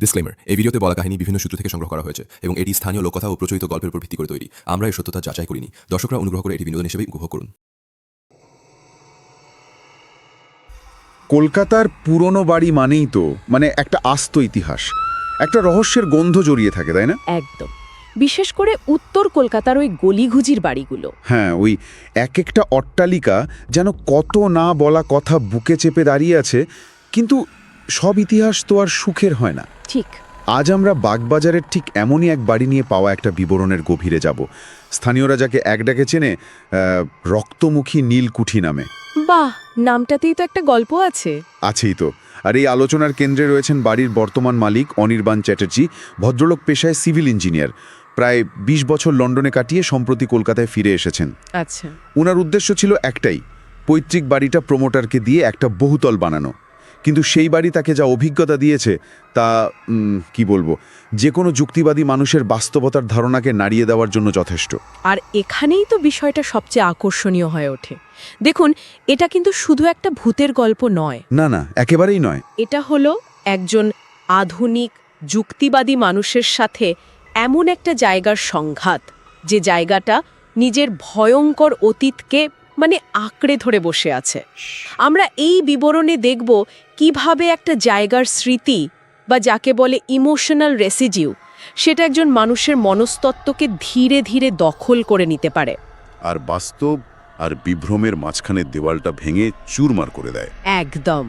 Disclaimer, এই ভিডিওতে বলা কাহিনী বিভিন্ন সূত্র থেকে সংগ্রহ করা হয়েছে এবং এটি স্থানীয় লোককথা ও প্রচলিত গল্পের উপর ভিত্তি করে তৈরি। আমরা এর সত্যতা যাচাই করিনি। দর্শকরা অনুগ্রহ করে এটি বিনোদন হিসেবে উপভোগ করুন। কলকাতার পুরনো বাড়ি মানেই তো একটা আস্ত ইতিহাস, একটা রহস্যের গন্ধ জড়িয়ে থাকে, তাই না? একদম। বিশেষ করে উত্তর কলকাতার ওই গলিঘুজির বাড়িগুলো। হ্যাঁ, ওই এক একটা অট্টালিকা যেন কত না বলা কথা বুকে চেপে দাঁড়িয়ে আছে, কিন্তু সব ইতিহাস তো আর সুখের হয় না। ঠিক। আজ আমরা বাগবাজারের ঠিক এমনই এক বাড়ি নিয়ে পাওয়া একটা বিবরণের গভীরে যাব। স্থানীয়রা যাকে এক ডাকে চেনে রক্তমুখী নীলকুঠি নামে। বাহ, নামটাতেই তো একটা গল্প আছে। আছেই তো। আর এই আলোচনার কেন্দ্রে রয়েছেন বাড়ির বর্তমান মালিক অনির্বাণ চ্যাটার্জি। ভদ্রলোক পেশায় সিভিল ইঞ্জিনিয়ার, প্রায় ২০ বছর লন্ডনে কাটিয়ে সম্প্রতি কলকাতায় ফিরে এসেছেন। আচ্ছা। ওনার উদ্দেশ্য ছিল একটাই, পৈতৃক বাড়িটা প্রমোটারকে দিয়ে একটা বহুতল বানানো। কিন্তু সেই বাড়ি তাকে যা অভিজ্ঞতা দিয়েছে তা কি বলবো, যে কোনো যুক্তিবাদী মানুষের বাস্তবতার ধারণাকে নাড়িয়ে দেওয়ার জন্য যথেষ্ট। আর এখানেই তো বিষয়টা সবচেয়ে আকর্ষণীয় হয়ে ওঠে। দেখুন, এটা কিন্তু শুধু একটা ভূতের গল্প নয়। না না, একেবারেই নয়। এটা হলো একজন আধুনিক যুক্তিবাদী মানুষের সাথে এমন একটা জায়গার সংঘাত, যে জায়গাটা নিজের ভয়ঙ্কর অতীতকে আঁকড়ে ধরে বসে আছে। আমরা এই বিবরণে দেখব কিভাবে একটা জায়গার স্মৃতি, বা যাকে বলে ইমোশনাল রেসিডিউ, সেটা একজন মানুষের মনস্তত্ত্বকে ধীরে ধীরে দখল করে নিতে পারে। আর বাস্তব আর বিভ্রমের মাঝখানের দেওয়ালটা ভেঙে চুরমার করে দেয়। একদম।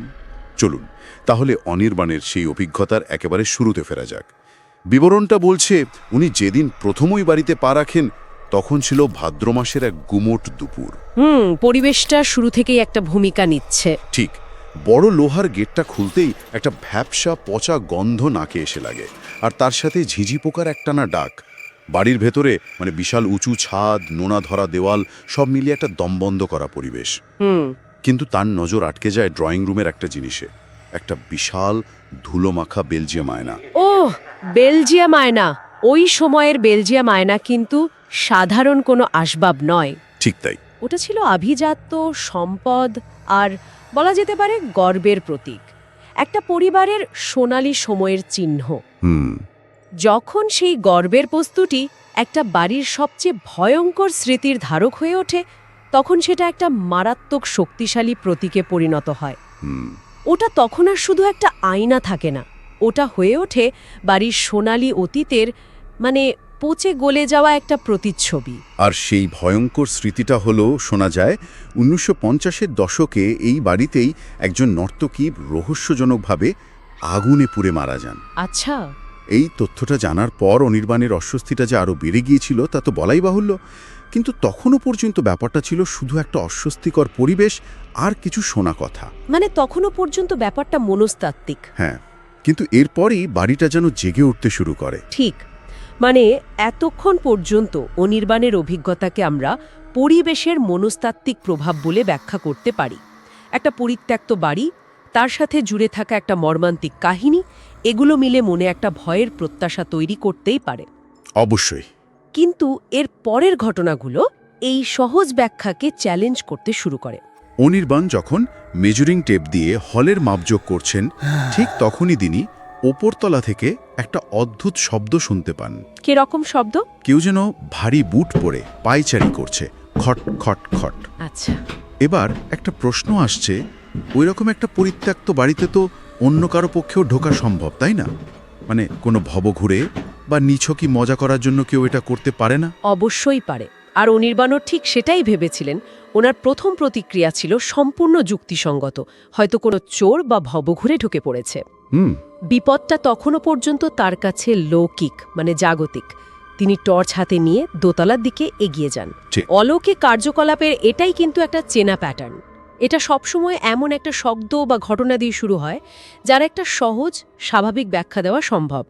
চলুন তাহলে অনির্বাণের সেই অভিজ্ঞতার একেবারে শুরুতে ফেরা যাক। বিবরণটা বলছে, উনি যেদিন প্রথমই বাড়িতে পা রাখেন তখন ছিল ভাদ্র মাসের এক গুমোট দুপুর। পরিবেশটা শুরু থেকেই একটা ভূমিকা নিচ্ছে। ঠিক, বড় লোহার গেটটা খুলতেই একটা ভ্যাপসা পচা গন্ধ নাকে এসে লাগে, আর তার সাথে ঝিঝি পোকার একটানা ডাক। বাড়ির ভেতরে বিশাল উঁচু ছাদ, নোনা ধরা দেওয়াল, সব মিলিয়ে একটা দমবন্ধ করা পরিবেশ। কিন্তু তার নজর আটকে যায় ড্রয়িং রুমের একটা জিনিসে, একটা বিশাল ধুলোমাখা বেলজিয়াম আয়না। ওহ, বেলজিয়াম আয়না! ওই সময়ের বেলজিয়াম আয়না কিন্তু সাধারণ কোনো আসবাব নয়। ঠিক তাই। ওটা ছিল আভিজাত্য, সম্পদ আর বলা যেতে পারে গর্বের প্রতীক, একটা পরিবারের সোনালী সময়ের চিহ্ন। যখন সেই গর্বের বস্তুটি একটা বাড়ির সবচেয়ে ভয়ঙ্কর স্মৃতির ধারক হয়ে ওঠে, তখন সেটা একটা মারাত্মক শক্তিশালী প্রতীকে পরিণত হয়। ওটা তখন আর শুধু একটা আয়না থাকে না, ওটা হয়ে ওঠে বাড়ির সোনালী অতীতের পচে গলে যাওয়া একটা প্রতিচ্ছবি। আর সেই ভয়ঙ্কর স্মৃতিটা হলো, শোনা যায় 1950-এর দশকে এই বাড়িতেই একজন নর্তকী রহস্যজনকভাবে আগুনে পুড়ে মারা যান। আচ্ছা। এই তথ্যটা জানার পর অনির্বাণের অস্বস্তিটা যে আরও বেড়ে গিয়েছিল তা তো বলাই বাহুল্য। কিন্তু তখনও পর্যন্ত ব্যাপারটা ছিল শুধু একটা অস্বস্তিকর পরিবেশ আর কিছু শোনা কথা। তখনও পর্যন্ত ব্যাপারটা মনস্তাত্ত্বিক। হ্যাঁ, কিন্তু এরপরই বাড়িটা যেন জেগে উঠতে শুরু করে। ঠিক, এতক্ষণ পর্যন্ত অনির্বাণের অভিজ্ঞতাকে আমরা পরিবেশের মনস্তাত্ত্বিক প্রভাব বলে ব্যাখ্যা করতে পারি। একটা পরিত্যক্ত বাড়ি, তার সাথে জুড়ে থাকা একটা মর্মান্তিক কাহিনী, এগুলো মিলে মনে একটা ভয়ের প্রত্যাশা তৈরি করতেই পারে। অবশ্যই। কিন্তু এর পরের ঘটনাগুলো এই সহজ ব্যাখ্যাকে চ্যালেঞ্জ করতে শুরু করে। অনির্বাণ যখন মেজারিং টেপ দিয়ে হলের মাপযোগ করছেন, ঠিক তখনই তিনি ওপরতলা থেকে একটা অদ্ভুত শব্দ শুনতে পান। কিরকম শব্দ? কেউ যেন ভারী বুট পরে পায়চারি করছে, খট খট খট। আচ্ছা। এবার একটা প্রশ্ন আসছে, ওইরকম একটা পরিত্যক্ত বাড়িতে তো অন্য কারো পক্ষেও ঢোকা সম্ভব, তাই না? কোনো ভবঘুরে বা নিছকি মজা করার জন্য কেউ এটা করতে পারে না? অবশ্যই পারে। আর অনির্বাণও ঠিক সেটাই ভেবেছিলেন। ওনার প্রথম প্রতিক্রিয়া ছিল সম্পূর্ণ যুক্তিসঙ্গত, হয়তো কোনো চোর বা ভবঘুরে ঢুকে পড়েছে। বিপদটা তখনও পর্যন্ত তার কাছে লৌকিক, জাগতিক। তিনি টর্চ হাতে নিয়ে দোতলার দিকে এগিয়ে যান। অলৌকিক কার্যকলাপের এটাই কিন্তু একটা চেনা প্যাটার্ন। এটা সবসময় এমন একটা শব্দ বা ঘটনা দিয়ে শুরু হয় যার একটা সহজ, স্বাভাবিক ব্যাখ্যা দেওয়া সম্ভব।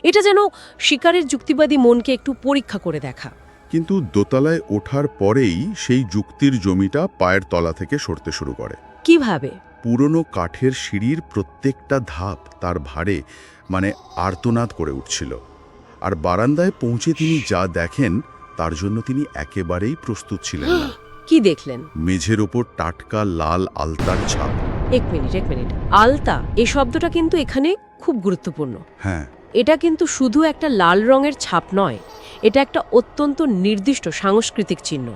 এটা যেন শিকারের যুক্তিবাদী মনকে একটু পরীক্ষা করে দেখা। কিন্তু দোতলায় ওঠার পরেই সেই যুক্তির জমিটা পায়ের তলা থেকে সরতে শুরু করে। কিভাবে? পুরনো কাঠের সিঁড়ির প্রত্যেকটা ধাপ তার ভারে আর্তনাদ করে উঠছিল। আর বারান্দায় পৌঁছে তিনি যা দেখেন তার জন্য তিনি একেবারেই প্রস্তুত ছিলেন না। কি দেখলেন? মেঝের ওপর টাটকা লাল আলতার ছাপ। এক মিনিট। আলতা, এই শব্দটা কিন্তু এখানে খুব গুরুত্বপূর্ণ। হ্যাঁ, এটা কিন্তু শুধু একটা লাল রঙের ছাপ নয়, এটা একটা অত্যন্ত নির্দিষ্ট সাংস্কৃতিক চিহ্ন।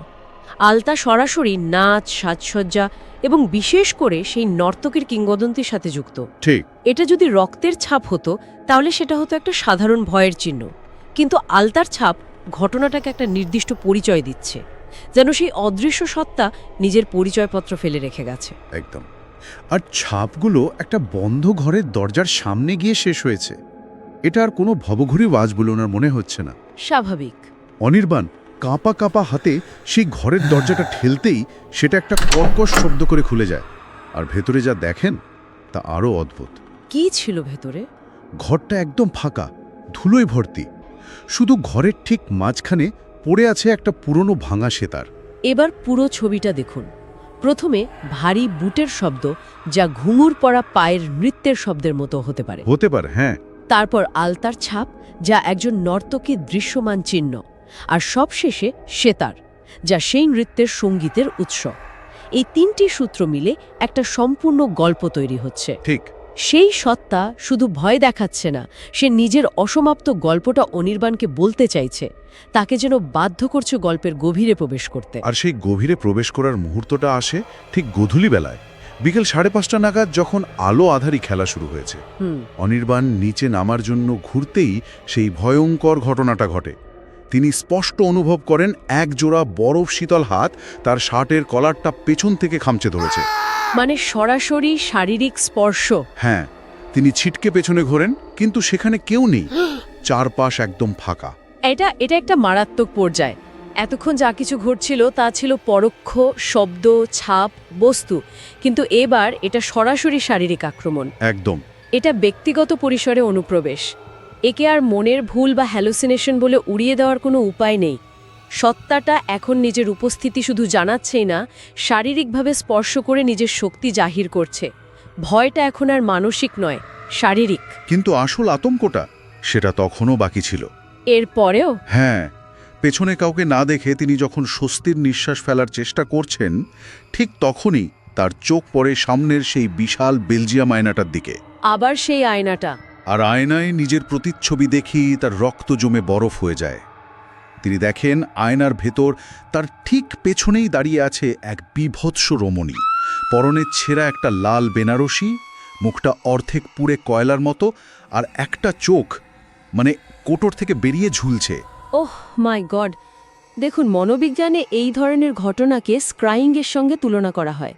আলতা সরাসরি নাচ, সাজসজ্জা এবং বিশেষ করে সেই নর্তকীর কিংবদন্তির সাথে যুক্ত। ঠিক। এটা যদি রক্তের ছাপ হতো তাহলে সেটা হতো একটা সাধারণ ভয়ের চিহ্ন, কিন্তু আলতার ছাপ ঘটনাটাকে একটা নির্দিষ্ট পরিচয় দিচ্ছে, যেন সেই অদৃশ্য সত্তা নিজের পরিচয়পত্র ফেলে রেখে গেছে। একদম। আর ছাপগুলো একটা বন্ধ ঘরের দরজার সামনে গিয়ে শেষ হয়েছে। এটা আর কোনো ভবঘুরি ওয়াজ বলে ওনার মনে হচ্ছে না। স্বাভাবিক। অনির্বাণ কাঁপা কাঁপা হাতে সেই ঘরের দরজাটা ঠেলতেই সেটা একটা কর্কশ শব্দ করে খুলে যায়। আর ভেতরে যা দেখেন তা আরও অদ্ভুত। কি ছিল ভেতরে? ঘরটা একদম ফাঁকা, ধুলোয় ভর্তি। শুধু ঘরের ঠিক মাঝখানে পড়ে আছে একটা পুরনো ভাঙা সেতার। এবার পুরো ছবিটা দেখুন। প্রথমে ভারী বুটের শব্দ, যা ঘুঙুর পড়া পায়ের নৃত্যের শব্দের মতো হতে পারে। হতে পারে, হ্যাঁ। তারপর আলতার ছাপ, যা একজন নর্তকীর দৃশ্যমান চিহ্ন। আর সবশেষে সেতার, যা সেই নৃত্যের সঙ্গীতের উৎস। এই তিনটি সূত্র মিলে একটা সম্পূর্ণ গল্প তৈরি হচ্ছে। ঠিক। সেই সত্তা শুধু ভয় দেখাচ্ছে না, সে নিজের অসমাপ্ত গল্পটা অনির্বাণকে বলতে চাইছে, তাকে যেন বাধ্য করছে গল্পের গভীরে প্রবেশ করতে। আর সেই গভীরে প্রবেশ করার মুহূর্তটা আসে ঠিক গোধূলি বেলায়, বিকেল 5:30 নাগাদ, যখন আলো আধারি খেলা শুরু হয়েছে। অনির্বাণ নিচে নামার জন্য ঘুরতেই সেই ভয়ঙ্কর ঘটনাটা ঘটে। তিনি স্পষ্ট অনুভব করেন এক জোড়া বরফ শীতল হাত তার শার্টের কলারটা পেছন থেকে খামচে ধরেছে। মানে সরাসরি শারীরিক স্পর্শ। হ্যাঁ, তিনি ছিটকে পেছনে ঘোরেন, কিন্তু সেখানে কেউ নেই। চারপাশ একদম ফাঁকা। এটা একটা মারাত্মক পর্যায়। এতক্ষণ যা কিছু ঘটছিল তা ছিল পরোক্ষ শব্দ, ছাপ, বস্তু, কিন্তু এবার এটা সরাসরি শারীরিক আক্রমণ। একদম। এটা ব্যক্তিগত পরিসরে অনুপ্রবেশ। একে আর মনের ভুল বা হ্যালুসিনেশন বলে উড়িয়ে দেওয়ার কোনো উপায় নেই। সত্তাটা এখন নিজের উপস্থিতি শুধু জানাচ্ছেই না, শারীরিকভাবে স্পর্শ করে নিজের শক্তি জাহির করছে। ভয়টা এখন আর মানসিক নয়, শারীরিক। কিন্তু আসল আতঙ্কটা সেটা তখনও বাকি ছিল। এরপরেও হ্যাঁ, পেছনে কাউকে না দেখে তিনি যখন স্বস্তির নিঃশ্বাস ফেলার চেষ্টা করছেন, ঠিক তখনই তার চোখ পড়ে সামনের সেই বিশাল বেলজিয়াম আয়নাটার দিকে। আবার সেই আয়নাটা। আর আয়নায় নিজের প্রতিচ্ছবি দেখি তার রক্ত জমে বরফ হয়ে যায়। তিনি দেখেন আয়নার ভেতর তার ঠিক পেছনেই দাঁড়িয়ে আছে এক বীভৎস রমণী। পরনে ছেঁড়া একটা লাল বেনারসি, মুখটা অর্ধেক পুড়ে কয়লার মতো, আর একটা চোখ মানে কোটর থেকে বেরিয়ে ঝুলছে। ওহ মাই গড! দেখুন, মনোবিজ্ঞানে এই ধরনের ঘটনাকে স্ক্রাইংয়ের সঙ্গে তুলনা করা হয়।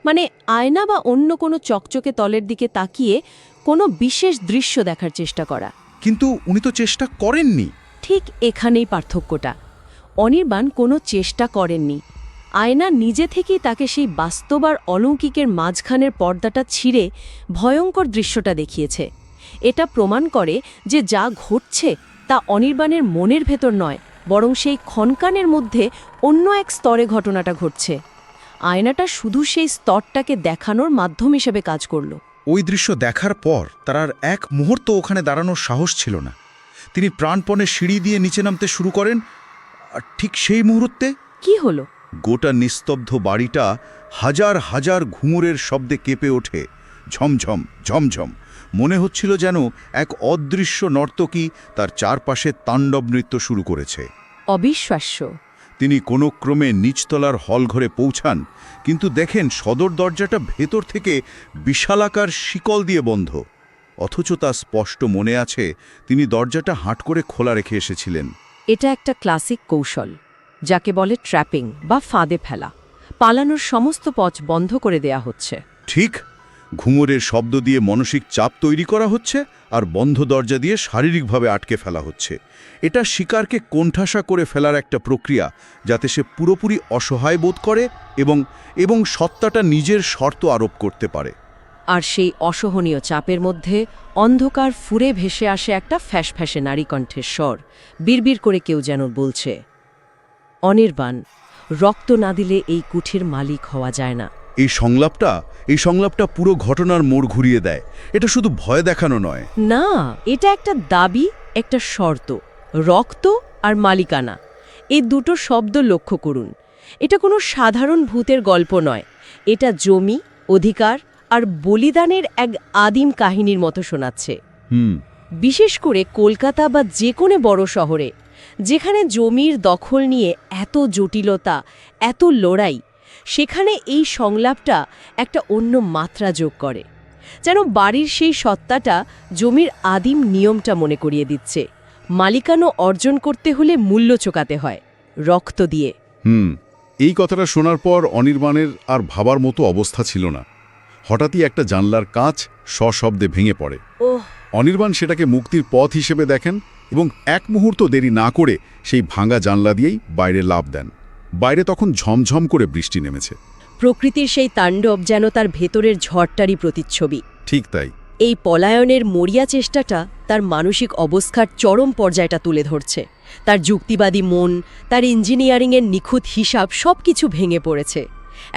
মানে আয়না বা অন্য কোনো চকচকে তলের দিকে তাকিয়ে কোনো বিশেষ দৃশ্য দেখার চেষ্টা করা। কিন্তু উনি তো চেষ্টা করেননি। ঠিক এখানেই পার্থক্যটা। অনির্বাণ কোনো চেষ্টা করেননি। আয়না নিজে থেকেই তাকে সেই বাস্তব আর অলৌকিকের মাঝখানের পর্দাটা ছিঁড়ে ভয়ঙ্কর দৃশ্যটা দেখিয়েছে। এটা প্রমাণ করে যে যা ঘটছে তা অনির্বাণের মনের ভেতর নয়, বরং সেই ক্ষণকানের মধ্যে অন্য এক স্তরে ঘটনাটা ঘটছে। আয়নাটা শুধু সেই স্তরটাকে দেখানোর মাধ্যম হিসেবে কাজ করল। ওই দৃশ্য দেখার পর তার আর এক মুহূর্ত ওখানে দাঁড়ানোর সাহস ছিল না। তিনি প্রাণপণে সিঁড়ি দিয়ে নিচে নামতে শুরু করেন। আর ঠিক সেই মুহূর্তে কি হলো? গোটা নিস্তব্ধ বাড়িটা হাজার হাজার ঘুঙুরের শব্দে কেঁপে ওঠে। ঝমঝম ঝমঝম, মনে হচ্ছিল যেন এক অদৃশ্য নর্তকী তার চারপাশে তাণ্ডব নৃত্য শুরু করেছে। অবিশ্বাস্য। তিনি কোনো ক্রমে নিচতলার হলঘরে পৌঁছান, কিন্তু দেখেন সদর দরজাটা ভেতর থেকে বিশালাকার শিকল দিয়ে বন্ধ। অথচ তা স্পষ্ট মনে আছে তিনি দরজাটা হাট করে খোলা রেখে এসেছিলেন। এটা একটা ক্লাসিক কৌশল, যাকে বলে ট্র্যাপিং বা ফাঁদে ফেলা। পালানোর সমস্ত পথ বন্ধ করে দেয়া হচ্ছে। ঠিক, ঘুঙুরের শব্দ দিয়ে মানসিক চাপ তৈরি করা হচ্ছে, আর বন্ধ দরজা দিয়ে শারীরিকভাবে আটকে ফেলা হচ্ছে। এটা শিকারকে কোণঠাসা করে ফেলার একটা প্রক্রিয়া, যাতে সে পুরোপুরি অসহায় বোধ করে এবং সত্তাটা নিজের শর্ত আরোপ করতে পারে। আর সেই অসহনীয় চাপের মধ্যে অন্ধকার ফুরে ভেসে আসে একটা ফ্যাসফ্যাসে নারী কণ্ঠের স্বর। বিড়বিড় করে কেউ যেন বলছে, অনির্বাণ, রক্ত না দিলে এই কুঠির মালিক হওয়া যায় না। এই সংলাপটা পুরো ঘটনার মোড় ঘুরিয়ে দেয়। এটা শুধু ভয় দেখানো নয়। না, এটা একটা দাবি, একটা শর্ত। রক্ত আর মালিকানা, এই দুটো শব্দ লক্ষ্য করুন। এটা কোনো সাধারণ ভূতের গল্প নয়। এটা জমি, অধিকার আর বলিদানের এক আদিম কাহিনীর মতো শোনাচ্ছে। বিশেষ করে কলকাতা বা যে কোনো বড় শহরে, যেখানে জমির দখল নিয়ে এত জটিলতা, এত লড়াই, সেখানে এই সংলাপটা একটা অন্য মাত্রা যোগ করে। যেন বাড়ির সেই সত্তাটা জমির আদিম নিয়মটা মনে করিয়ে দিচ্ছে। মালিকানো অর্জন করতে হলে মূল্য চোকাতে হয়, রক্ত দিয়ে। এই কথাটা শোনার পর অনির্বাণের আর ভাবার মতো অবস্থা ছিল না। হঠাৎই একটা জানলার কাঁচ সশব্দে ভেঙে পড়ে। ওহ, অনির্বাণ সেটাকে মুক্তির পথ হিসেবে দেখেন এবং এক মুহূর্ত দেরি না করে সেই ভাঙা জানলা দিয়েই বাইরে লাফ দেন। বাইরে তখন ঝমঝম করে বৃষ্টি নেমেছে। প্রকৃতির সেই তাণ্ডব যেন তার ভেতরের ঝড়টারই প্রতিচ্ছবি। ঠিক তাই। এই পলায়নের মরিয়া চেষ্টাটা তার মানসিক অবস্থার চরম পর্যায়টা তুলে ধরছে। তার যুক্তিবাদী মন, তার ইঞ্জিনিয়ারিংয়ের নিখুঁত হিসাব সবকিছু ভেঙে পড়েছে।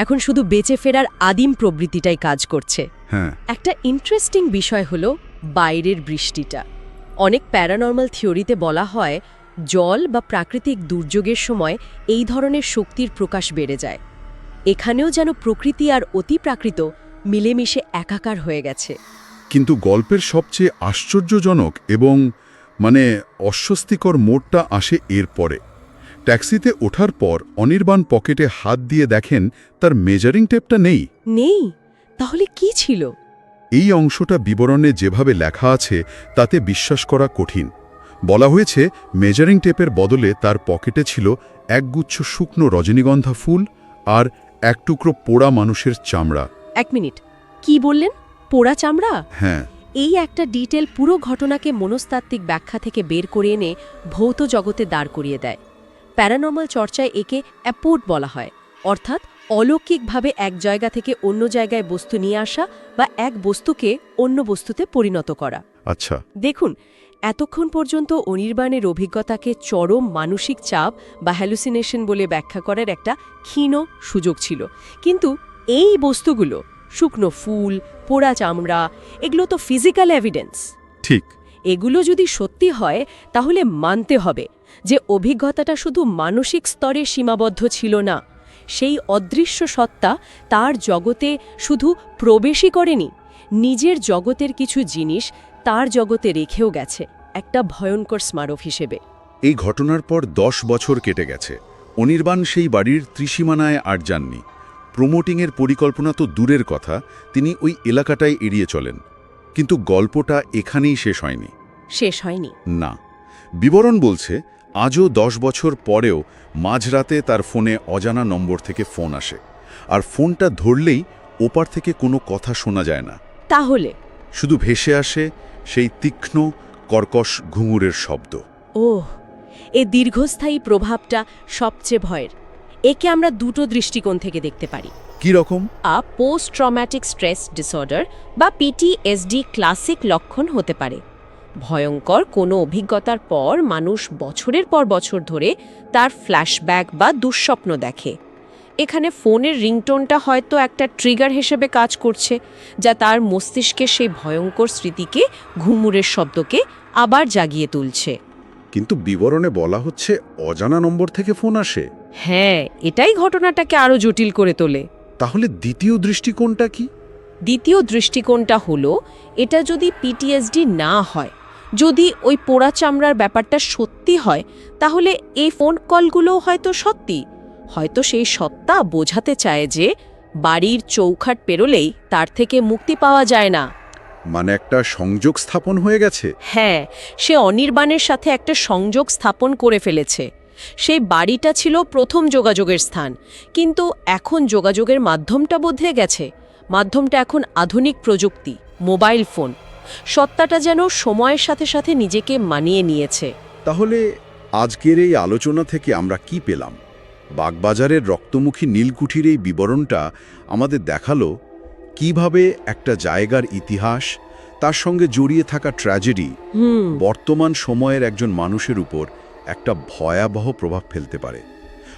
এখন শুধু বেঁচে ফেরার আদিম প্রবৃত্তিটাই কাজ করছে। হ্যাঁ, একটা ইন্টারেস্টিং বিষয় হলো বাইরের বৃষ্টিটা। অনেক প্যারানর্মাল থিওরিতে বলা হয় জল বা প্রাকৃতিক দুর্যোগের সময় এই ধরনের শক্তির প্রকাশ বেড়ে যায়। এখানেও যেন প্রকৃতি আর অতিপ্রাকৃত মিলেমিশে একাকার হয়ে গেছে। কিন্তু গল্পের সবচেয়ে আশ্চর্যজনক এবং অস্বস্তিকর মোড়টা আসে এর পরে। ট্যাক্সিতে ওঠার পর অনির্বাণ পকেটে হাত দিয়ে দেখেন তার মেজারিং টেপটা নেই। নেই? তাহলে কি ছিল? এই অংশটা বিবরণে যেভাবে লেখা আছে তাতে বিশ্বাস করা কঠিন। বলা হয়েছে মেজারিং টেপের বদলে তার পকেটে ছিল একগুচ্ছ শুকনো রজনীগন্ধা ফুল আর এক টুকরো পোড়া মানুষের চামড়া। এক মিনিট, কি বললেন? পোড়া চামড়া? হ্যাঁ, এই একটা ডিটেল পুরো ঘটনাকে মনস্তাত্ত্বিক ব্যাখ্যা থেকে বের করে এনে ভৌত জগতে দাঁড় করিয়ে দেয়। প্যারানর্মাল চর্চায় একে অ্যাপোর্ট বলা হয়, অর্থাৎ অলৌকিকভাবে এক জায়গা থেকে অন্য জায়গায় বস্তু নিয়ে আসা বা এক বস্তুকে অন্য বস্তুতে পরিণত করা। আচ্ছা। দেখুন, এতক্ষণ পর্যন্ত অনির্বাণের অভিজ্ঞতাকে চরম মানসিক চাপ বা হ্যালুসিনেশন বলে ব্যাখ্যা করার একটা ক্ষীণ সুযোগ ছিল। কিন্তু এই বস্তুগুলো, শুকনো ফুল, পোড়া চামড়া, এগুলো তো ফিজিক্যাল এভিডেন্স। ঠিক। এগুলো যদি সত্যি হয় তাহলে মানতে হবে যে অভিজ্ঞতাটা শুধু মানসিক স্তরে সীমাবদ্ধ ছিল না। সেই অদৃশ্য সত্তা তার জগতে শুধু প্রবেশই করেনি, নিজের জগতের কিছু জিনিস তার জগতে রেখেও গেছে, একটা ভয়ঙ্কর স্মারক হিসেবে। এই ঘটনার পর 10 বছর কেটে গেছে। অনির্বাণ সেই বাড়ির ত্রিসীমানায় আর যাননি। প্রমোটিংয়ের পরিকল্পনা তো দূরের কথা, তিনি ওই এলাকাটাই এড়িয়ে চলেন। কিন্তু গল্পটা এখানেই শেষ হয়নি। শেষ হয়নি? না, বিবরণ বলছে আজও 10 বছর পরেও মাঝরাতে তার ফোনে অজানা নম্বর থেকে ফোন আসে, আর ফোনটা ধরলেই ওপার থেকে কোনো কথা শোনা যায় না। তাহলে শুধু ভেসে আসে সেই তীক্ষ্ণ কর্কশ ঘুঙুরের শব্দ। ওহ, এ দীর্ঘস্থায়ী প্রভাবটা সবচেয়ে ভয়ের। একে আমরা দুটো দৃষ্টিকোণ থেকে দেখতে পারি। কি রকম? পোস্ট ট্রমাটিক স্ট্রেস ডিসঅর্ডার বা PTSD ক্লাসিক লক্ষণ হতে পারে। ভয়ঙ্কর কোনো অভিজ্ঞতার পর মানুষ বছরের পর বছর ধরে তার ফ্ল্যাশব্যাক বা দুঃস্বপ্ন দেখে। এখানে ফোনের রিংটোনটা হয়তো একটা ট্রিগার হিসেবে কাজ করছে, যা তার মস্তিষ্কে সেই ভয়ঙ্কর স্মৃতিকে, ঘুঙুরের শব্দকে আবার জাগিয়ে তুলছে। কিন্তু বিবরণে বলা হচ্ছে অজানা নম্বর থেকে ফোন আসে। হ্যাঁ, এটাই ঘটনাটাকে আরও জটিল করে তোলে। তাহলে দ্বিতীয় দৃষ্টিকোণটা কি? দ্বিতীয় দৃষ্টিকোণটা হলো, এটা যদি PTSD না হয়, যদি ওই পোড়া চামড়ার ব্যাপারটা সত্যি হয়, তাহলে এই ফোন কলগুলোও হয়তো সত্যি। হয়তো সেই সত্তা বোঝাতে চায় যে বাড়ির চৌখাট পেরোলেই তার থেকে মুক্তি পাওয়া যায় না। মানে একটা সংযোগ স্থাপন হয়ে গেছে। হ্যাঁ, সে অনির্বাণের সাথে একটা সংযোগ স্থাপন করে ফেলেছে। সেই বাড়িটা ছিল প্রথম যোগাযোগের স্থান, কিন্তু এখন যোগাযোগের মাধ্যমটা বদলে গেছে। মাধ্যমটা এখন আধুনিক প্রযুক্তি, মোবাইল ফোন। সত্তাটা যেন সময়ের সাথে সাথে নিজেকে মানিয়ে নিয়েছে। তাহলে আজকের এই আলোচনা থেকে আমরা কি পেলাম? বাগবাজারের রক্তমুখী নীলকুঠির এই বিবরণটা আমাদের দেখালো কিভাবে একটা জায়গার ইতিহাস, তার সঙ্গে জড়িয়ে থাকা ট্র্যাজেডি বর্তমান সময়ের একজন মানুষের উপর একটা ভয়াবহ প্রভাব ফেলতে পারে।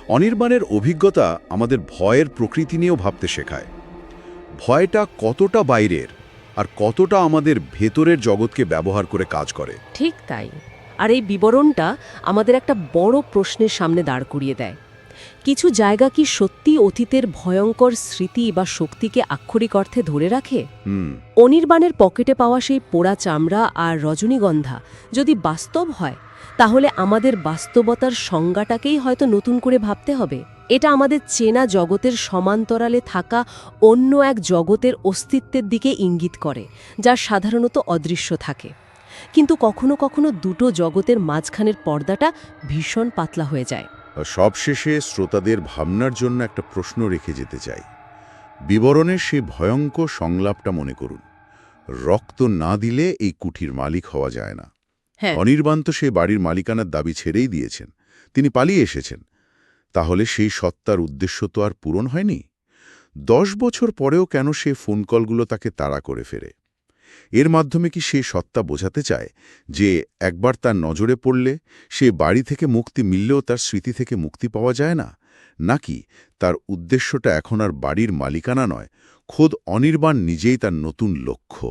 অনির্বাণের অভিজ্ঞতা আমাদের ভয়ের প্রকৃতি নিয়েও ভাবতে শেখায়। ভয়টা কতটা বাইরের আর কতটা আমাদের ভেতরের জগৎকে ব্যবহার করে কাজ করে। ঠিক তাই। আর এই বিবরণটা আমাদের একটা বড় প্রশ্নের সামনে দাঁড় করিয়ে দেয়। কিছু জায়গা কি সত্যি অতীতের ভয়ঙ্কর স্মৃতি বা শক্তিকে আক্ষরিক অর্থে ধরে রাখে? অনির্বাণের পকেটে পাওয়া সেই পোড়া চামড়া আর রজনীগন্ধা যদি বাস্তব হয়, তাহলে আমাদের বাস্তবতার সংজ্ঞাটাকেই হয়তো নতুন করে ভাবতে হবে। এটা আমাদের চেনা জগতের সমান্তরালে থাকা অন্য এক জগতের অস্তিত্বের দিকে ইঙ্গিত করে, যা সাধারণত অদৃশ্য থাকে। কিন্তু কখনো কখনো দুটো জগতের মাঝখানের পর্দাটা ভীষণ পাতলা হয়ে যায়। সবশেষে শ্রোতাদের ভাবনার জন্য একটা প্রশ্ন রেখে যেতে চাই। বিবরণের সেই ভয়ঙ্কর সংলাপটা মনে করুন, রক্ত না দিলে এই কুঠির মালিক হওয়া যায় না। হ্যাঁ, অনির্বাণ তো সেই বাড়ির মালিকানার দাবি ছেড়েই দিয়েছেন, তিনি পালিয়ে এসেছেন। তাহলে সেই সত্তার উদ্দেশ্য তো আর পূরণ হয়নি। 10 বছর পরেও কেন সে ফোন কলগুলো তাকে তাড়া করে ফেরে? এর মাধ্যমে কি সে সত্তা বোঝাতে চায় যে একবার তার নজরে পড়লে সে বাড়ি থেকে মুক্তি মিললেও তার স্মৃতি থেকে মুক্তি পাওয়া যায় না? নাকি তার উদ্দেশ্যটা এখন আর বাড়ির মালিকানা নয়, খোদ অনির্বাণ নিজেই তার নতুন লক্ষ্য?